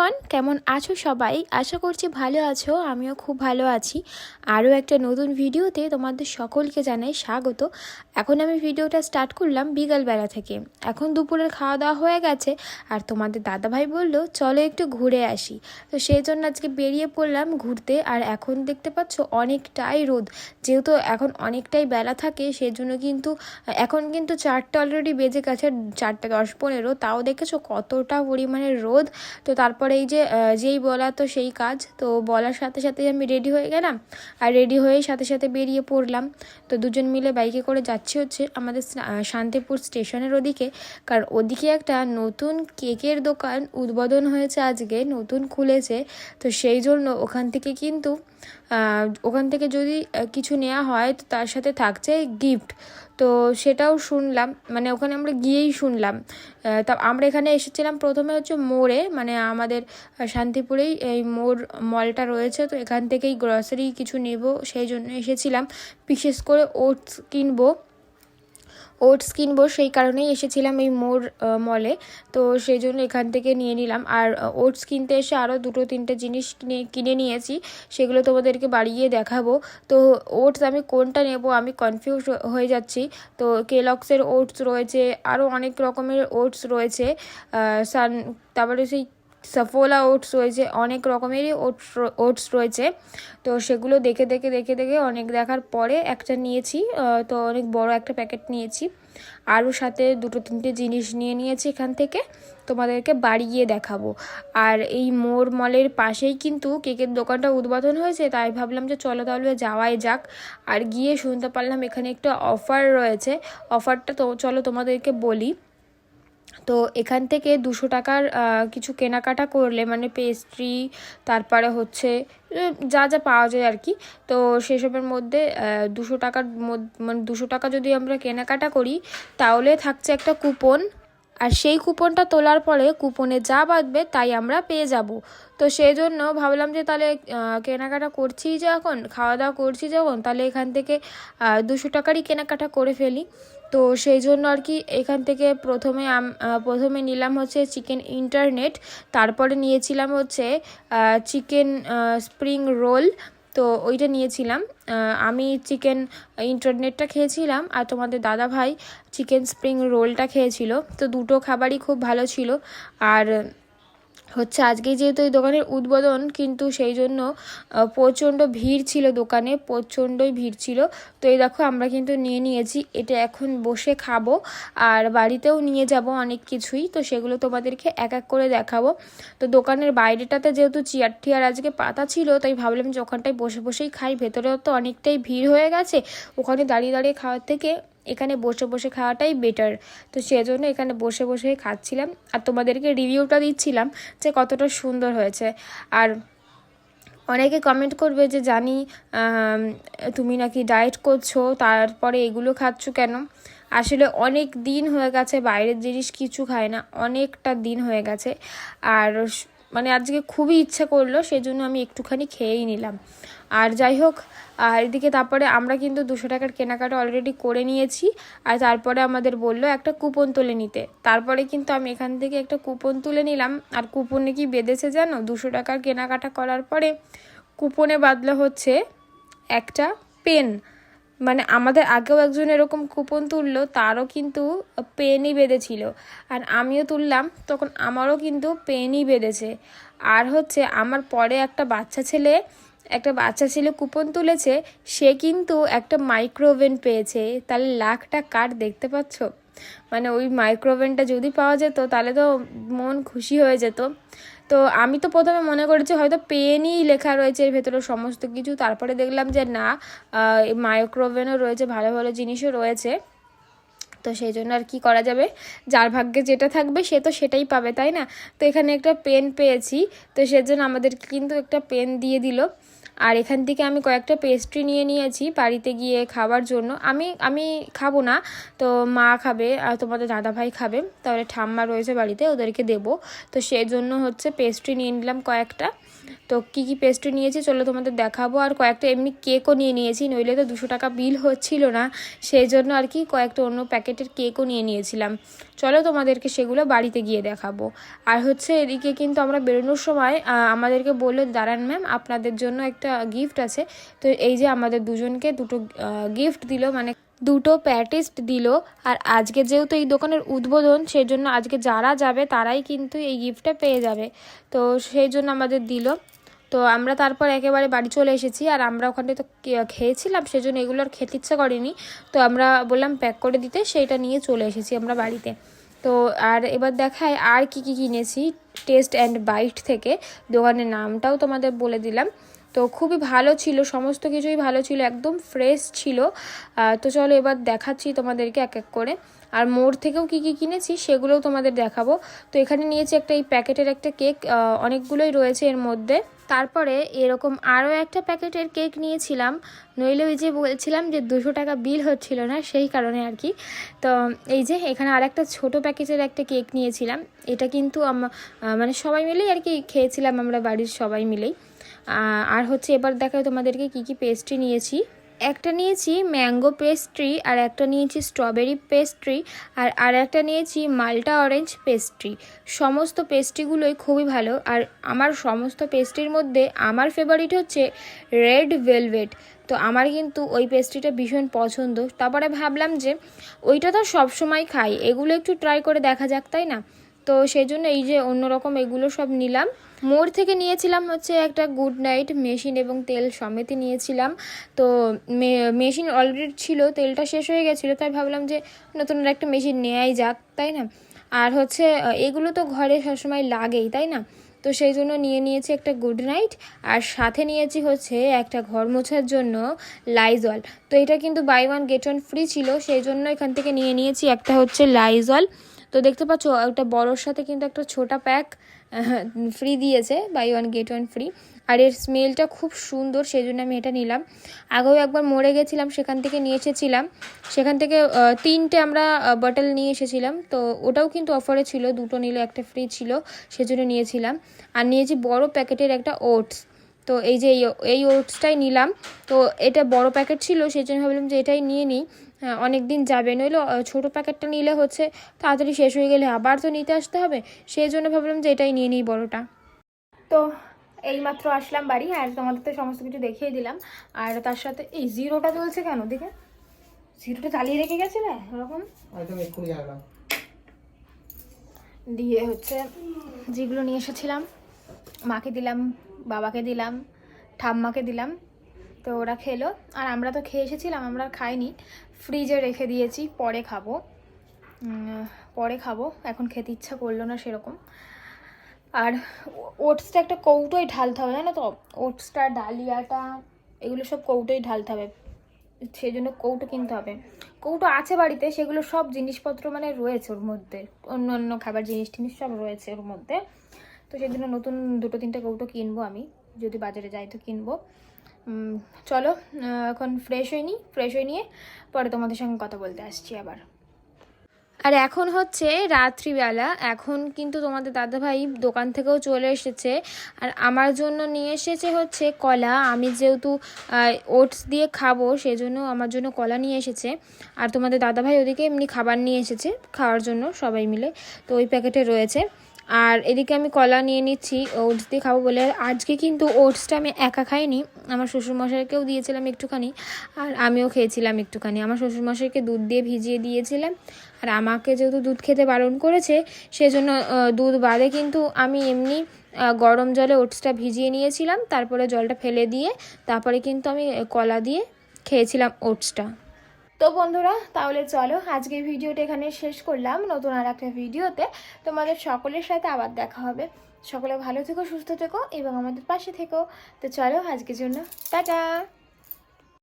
Everyone, কেমন আছো সবাই? আশা করছি ভালো আছো। আমিও খুব ভালো আছি। আরও একটা নতুন ভিডিওতে তোমাদের সকলকে জানাই স্বাগত। এখন আমি ভিডিওটা স্টার্ট করলাম বিকালবেলা থেকে। এখন দুপুরের খাওয়া দাওয়া হয়ে গেছে, আর তোমাদের দাদাভাই বললো চলো একটু ঘুরে আসি। তো সেই জন্য আজকে বেরিয়ে পড়লাম ঘুরতে। আর এখন দেখতে পাচ্ছ অনেকটাই রোদ, যেহেতু এখন অনেকটাই বেলা থাকে সেজন্য কিন্তু এখন কিন্তু 4টা অলরেডি বেজে গেছে, 4:10-15। তাও দেখেছো কতটা পরিমাণে রোদ। তো তারপরে এই যে যেই বলা তো সেই কাজ, তো বলার সাথে সাথে আমি রেডি হয়ে গেলাম, আর রেডি হয়েই সাথে সাথে বেরিয়ে পড়লাম। তো দুজন মিলে বাইকে করে যাচ্ছি হচ্ছে আমাদের শান্তিপুর স্টেশনের ওদিকে, কারণ ওদিকে একটা নতুন কেকের দোকান উদ্বোধন হয়েছে, আজকে নতুন খুলেছে। তো সেই জন্য ওখান থেকে যদি কিছু নেওয়া হয় তো তার সাথে থাকছে গিফট। তো সেটাও শুনলাম, মানে ওখানে আমরা গিয়েই শুনলাম। তা আমরা এখানে এসেছিলাম প্রথমে হচ্ছে মোড়ে, মানে আমাদের শান্তিপুরেই এই মলটা রয়েছে, তো এখান থেকেই গ্রসারি কিছু নেব সেই জন্য এসেছিলাম। বিশেষ করে ওটস কিনবো সেই কারণেই এসেছিলাম এই মলে। তো সেই জন্য এখান থেকে নিয়ে নিলাম। আর ওটস কিনতে এসে আরও 2-3টে জিনিস কিনে নিয়েছি, সেগুলো তোমাদেরকে বাড়িয়ে দেখাবো। তো ওটস আমি কোনটা নেব আমি কনফিউজ হয়ে যাচ্ছি। তো কেলগসের ওটস রয়েছে, আরও অনেক রকমের ওটস রয়েছে, তারপরে সেই সফোলা ওটস রয়েছে, অনেক রকমেরই ওটস রয়েছে। তো সেগুলো দেখে অনেক দেখার পরে একটা নিয়েছি। তো অনেক বড় একটা প্যাকেট নিয়েছি, আরও সাথে 2-3টে জিনিস নিয়েছি এখান থেকে, তোমাদেরকে বাড়ি গিয়ে দেখাবো। আর এই মলের পাশেই কিন্তু কেকের দোকানটা উদ্বোধন হয়েছে, তাই ভাবলাম যে চলো তাহলে যাওয়াই যাক। আর গিয়ে শুনতে পারলাম এখানে একটা অফার রয়েছে। অফারটা তো চলো তোমাদেরকে বলি। তো এখান থেকে 200 টাকার কিছু কেনাকাটা করলে, মানে পেস্ট্রি, তারপরে হচ্ছে যা যা পাওয়া যায় আর কি, তো সেসবের মধ্যে 200 টাকার মানে 200 টাকা যদি আমরা কেনাকাটা করি তাহলে থাকছে একটা কুপন। আর সেই কুপনটা তোলার পরে কুপনে যা বাঁধবে তাই আমরা পেয়ে যাব। তো সেই জন্য ভাবলাম যে তাহলে কেনাকাটা করছি যখন, খাওয়া দাওয়া করছি যখন, তাহলে এখান থেকে 200 টাকারই কেনাকাটা করে ফেলি। তো সেই জন্য আর কি এখান থেকে প্রথমে নিলাম হচ্ছে চিকেন ইন্টারনেট, তারপরে নিয়েছিলাম হচ্ছে চিকেন স্প্রিং রোল। তো ওইটা নিয়েছিলাম। আমি চিকেন ইন্টারনেটটা খেয়েছিলাম, আর তোমাদের দাদা ভাই চিকেন স্প্রিং রোলটা খেয়েছিল। তো দুটো খাবারই খুব ভালো ছিল। আর হচ্ছে আজকে যেহেতু এই দোকানের উদ্বোধন, কিন্তু সেই জন্য প্রচণ্ড ভিড় ছিল দোকানে, প্রচণ্ডই ভিড় ছিল। তো এই দেখো আমরা কিন্তু নিয়েছি, এটা এখন বসে খাবো, আর বাড়িতেও নিয়ে যাব অনেক কিছুই, তো সেগুলো তোমাদেরকে এক এক করে দেখাবো। তো দোকানের বাইরেটাতে যেহেতু চেয়ার টিয়ার আজকে পাতা ছিল, তাই ভাবলাম যে ওখানটায় বসেই খাই। ভেতরেও তো অনেকটাই ভিড় হয়ে গেছে, ওখানে দাঁড়িয়ে খাওয়ার থেকে এখানে বসে খাওয়াটাই বেটার। তো সেজন্য এখানে বসেই খাচ্ছিলাম, আর তোমাদেরকে রিভিউটা দিচ্ছিলাম যে কতটা সুন্দর হয়েছে। আর অনেকে কমেন্ট করবে যে জানি তুমি নাকি ডায়েট করছো, তারপরে এগুলো খাচ্ছ কেন। আসলে অনেক দিন হয়ে গেছে বাইরের জিনিস কিছু খায় না, অনেকটা দিন হয়ে গেছে। আর মানে আজকে খুবই ইচ্ছা করলো, সেজন্য আমি একটুখানি খেয়েই নিলাম। আর যাই হোক, আর এদিকে তারপরে আমরা কিন্তু 200 টাকার কেনাকাটা অলরেডি করে নিয়েছি। আর তারপরে আমাদের বললো একটা কুপন তুলে নিতে, তারপরে কিন্তু আমি এখান থেকে একটা কুপন তুলে নিলাম। আর কুপনে কি বেঁধেছে জানো, 200 টাকার কেনাকাটা করার পরে কুপনে বাঁধলো হচ্ছে একটা পেন। মানে আমাদের আগেও একজন এরকম কুপন তুললো, তারও কিন্তু পেনই বেঁধেছিল। আর আমিও তুললাম, তখন আমারও কিন্তু পেনই বেঁধেছে। আর হচ্ছে আমার পরে একটা বাচ্চা ছেলে কুপন তুলেছে, সে কিন্তু একটা মাইক্রোওভেন পেয়েছে। তাহলে লাখটা কার, দেখতে পাচ্ছ? মানে ওই মাইক্রোওভেনটা যদি পাওয়া যেত তাহলে তো মন খুশি হয়ে যেত। তো আমি তো প্রথমে মনে করেছি হয়তো পেনই লেখা রয়েছে এর ভেতরে সমস্ত কিছু, তারপরে দেখলাম যে না, মাইক্রোওভেনও রয়েছে, ভালো ভালো জিনিসও রয়েছে। তো সেই জন্য আর কি করা যাবে, যার ভাগ্যে যেটা থাকবে সে তো সেটাই পাবে, তাই না? তো এখানে একটা পেন পেয়েছি, তো সেজন্য আমাদেরকে কিন্তু একটা পেন দিয়ে দিল। আর এখান থেকে আমি কয়েকটা পেস্ট্রি নিয়ে নিয়েছি বাড়িতে গিয়ে খাওয়ার জন্য। আমি খাবো না, তো মা খাবে আর তোমাদের দাদাভাই খাবে, তাহলে ঠাম্মা রয়েছে বাড়িতে, ওদেরকে দেবো। তো সেই জন্য হচ্ছে পেস্ট্রি নিয়ে নিলাম কয়েকটা। তো কী কী পেস্ট্রি নিয়েছি চলো তোমাদের দেখাবো। আর কয়েকটা এমনি কেকও নিয়ে নিয়েছি, নইলে তো 200 টাকা বিল হচ্ছিল না, সেই জন্য আর কি কয়েকটা অন্য প্যাকেটের কেকও নিয়ে নিয়েছিলাম। চলো তোমাদেরকে সেগুলো বাড়িতে গিয়ে দেখাবো। আর হচ্ছে এদিকে কিন্তু আমরা বেরোনোর সময় আমাদেরকে বললো, দাঁড়ান ম্যাম আপনাদের জন্য একটা গিফট আছে। তো এই যে আমাদের দুজনকে দুটো গিফট দিল, মানে দুটো প্যাটিস্ট দিল। আর আজকে যেহেতু এই দোকানের উদ্বোধন, সেই জন্য আজকে যারা যাবে তারাই কিন্তু এই গিফটটা পেয়ে যাবে। তো সেই জন্য আমাদের দিল। তো আমরা তারপর একেবারে বাড়ি চলে এসেছি। আর আমরা ওখানে তো খেয়েছিলাম, সেজন্য এগুলো আর খেতে ইচ্ছা করেনি। তো আমরা বললাম প্যাক করে দিতে, সেইটা নিয়ে চলে এসেছি আমরা বাড়িতে। তো আর এবার দেখায় আর কি কি কিনেছি টেস্ট অ্যান্ড বাইট থেকে। দোকানের নামটাও তোমাদের বলে দিলাম। তো খুবই ভালো ছিল, সমস্ত কিছুই ভালো ছিল, একদম ফ্রেশ ছিল। তো চলো এবার দেখাচ্ছি তোমাদেরকে এক এক করে। আর মোড় থেকেও কি কি কিনেছি সেগুলোও তোমাদের দেখাবো। তো এখানে নিয়েছি একটা এই প্যাকেটের একটা কেক, অনেকগুলোই রয়েছে এর মধ্যে। তারপরে এরকম আরও একটা প্যাকেটের কেক নিয়েছিলাম, নইলে ওই যে বলছিলাম যে 200 টাকা বিল হচ্ছিল না, সেই কারণে আর কি। তো এই যে এখানে আর একটা ছোটো প্যাকেটের একটা কেক নিয়েছিলাম। এটা কিন্তু মানে সবাই মিলেই আর কি খেয়েছিলাম আমরা, বাড়ির সবাই মিলেই। আর হচ্ছে এবার দেখায় তোমাদেরকে কি কি পেস্ট্রি নিয়েছি। একটা নিয়েছি ম্যাঙ্গো পেস্ট্রি, আর একটা নিয়েছি স্ট্রবেরি পেস্ট্রি, আর একটা নিয়েছি মাল্টা অরেঞ্জ পেস্ট্রি। সমস্ত পেস্ট্রিগুলোই খুবই ভালো। আর আমার সমস্ত পেস্ট্রির মধ্যে আমার ফেভারিট হচ্ছে রেড ভেলভেট। তো আমার কিন্তু ওই পেস্ট্রিটা ভীষণ পছন্দ। তারপরে ভাবলাম যে ওইটা তো সবসময় খাই, এগুলো একটু ট্রাই করে দেখা যাক, তাই না? তো সেই জন্য এই যে অন্যরকম এগুলো সব নিলাম। মোড় থেকে নিয়েছিলাম হচ্ছে একটা গুড নাইট মেশিন এবং তেল সমেতই নিয়েছিলাম। তো মেশিন অলরেডি ছিল, তেলটা শেষ হয়ে গেছিলো, তাই ভাবলাম যে নতুন একটা মেশিন নেওয়াই যাক, তাই না? আর হচ্ছে এগুলো তো ঘরে সবসময় লাগেই, তাই না? তো সেই জন্য নিয়ে নিয়েছি একটা গুড নাইট, আর সাথে নিয়েছি হচ্ছে একটা ঘর মোছার জন্য লাইজল। তো এটা কিন্তু buy one get one free ছিল, সেই জন্য এখান থেকে নিয়ে নিয়েছি একটা হচ্ছে লাইজল। তো দেখতে পাচ্ছ একটা বড়োর সাথে কিন্তু একটা ছোটা প্যাক ফ্রি দিয়েছে, buy one get one free. আর এর স্মেলটা খুব সুন্দর, সেই জন্য আমি এটা নিলাম। আগেও একবার মরে গেছিলাম, সেখান থেকে নিয়ে এসেছিলাম। সেখান থেকে 3টে আমরা বটল নিয়ে এসেছিলাম। তো ওটাও কিন্তু অফারে ছিল, 2টো নিলে একটা ফ্রি ছিল, সেজন্য নিয়েছিলাম। আর নিয়েছি বড় প্যাকেটের একটা ওটস। তো এই যে এই ওটসটাই নিলাম। তো এটা বড় প্যাকেট ছিল, সেই জন্য ভাবলাম যে এটাই নিয়ে নিই, অনেক দিন যাবে। নইলে ছোটো প্যাকেটটা নিলে হচ্ছে তাড়াতাড়ি শেষ হয়ে গেলে আবার তো নিতে আসতে হবে, সেই জন্য ভাবলাম যে এটাই নিয়ে নিই বড়টা। তো এইমাত্র আসলাম বাড়ি, আর তোমাদের তো সমস্ত কিছু দেখিয়ে দিলাম। আর তার সাথে এই জিরোটা চলছে কেন দেখে, জিরোটা চালিয়ে রেখে গেছিলে ওরকম দিয়ে। হচ্ছে যেগুলো নিয়ে এসেছিলাম মাকে দিলাম, বাবাকে দিলাম, ঠাম্মাকে দিলাম। তো ওরা খেলো, আর আমরা তো খেয়ে এসেছিলাম, আমরা খাইনি, ফ্রিজে রেখে দিয়েছি, পরে খাবো। এখন খেতে ইচ্ছা করলো না সেরকম। আর ওটসটা একটা কৌটোই ঢালতে হবে, জানো তো, ওটসটা ডালিয়াটা এগুলো সব কৌটোই ঢালতে হবে, সেই জন্য কৌটো কিনতে হবে। কৌটো আছে বাড়িতে, সেগুলো সব জিনিসপত্র মানে রয়েছে ওর মধ্যে, অন্য অন্য খাবার জিনিস টিনিস সব রয়েছে ওর মধ্যে। তো সেই জন্য নতুন 2-3টে কৌটো কিনবো, আমি যদি বাজারে যাই তো কিনবো। চলো এখন ফ্রেশ হয়ে নিয়ে পরে তোমাদের সঙ্গে কথা বলতে আসছি আবার। আর এখন হচ্ছে রাত্রিবেলা, এখন কিন্তু তোমাদের দাদাভাই দোকান থেকেও চলে এসেছে। আর আমার জন্য নিয়ে এসেছে হচ্ছে কলা। আমি যেহেতু ওটস দিয়ে খাবো, সেজন্য আমার জন্য কলা নিয়ে এসেছে। আর তোমাদের দাদাভাই ওদিকে এমনি খাবার নিয়ে এসেছে খাওয়ার জন্য সবাই মিলে, তো ওই প্যাকেটে রয়েছে। আর এদিকে আমি কলা নিয়ে নিচ্ছি ওটস দিয়ে খাবো বলে। আজকে কিন্তু ওটসটা আমি একা খাইনি, আমার শ্বশুরমশাইকেও দিয়েছিলাম একটুখানি, আর আমিও খেয়েছিলাম একটুখানি। আমার শ্বশুরমশাইকে দুধ দিয়ে ভিজিয়ে দিয়েছিলাম, আর আমাকে যেহেতু দুধ খেতে বারণ করেছে, সেজন্য দুধ বাদে কিন্তু আমি এমনি গরম জলে ওটসটা ভিজিয়ে নিয়েছিলাম, তারপরে জলটা ফেলে দিয়ে তারপরে কিন্তু আমি কলা দিয়ে খেয়েছিলাম ওটসটা। তো বন্ধুরা, তাহলে চলো আজকে ভিডিওটা এখানে শেষ করলাম। নতুন আর একটা ভিডিওতে তোমাদের সকলের সাথে আবার দেখা হবে। সকলে ভালো থেকো, সুস্থ থেকো এবং আমাদের পাশে থেকো। তো চলো আজকের জন্য টাটা।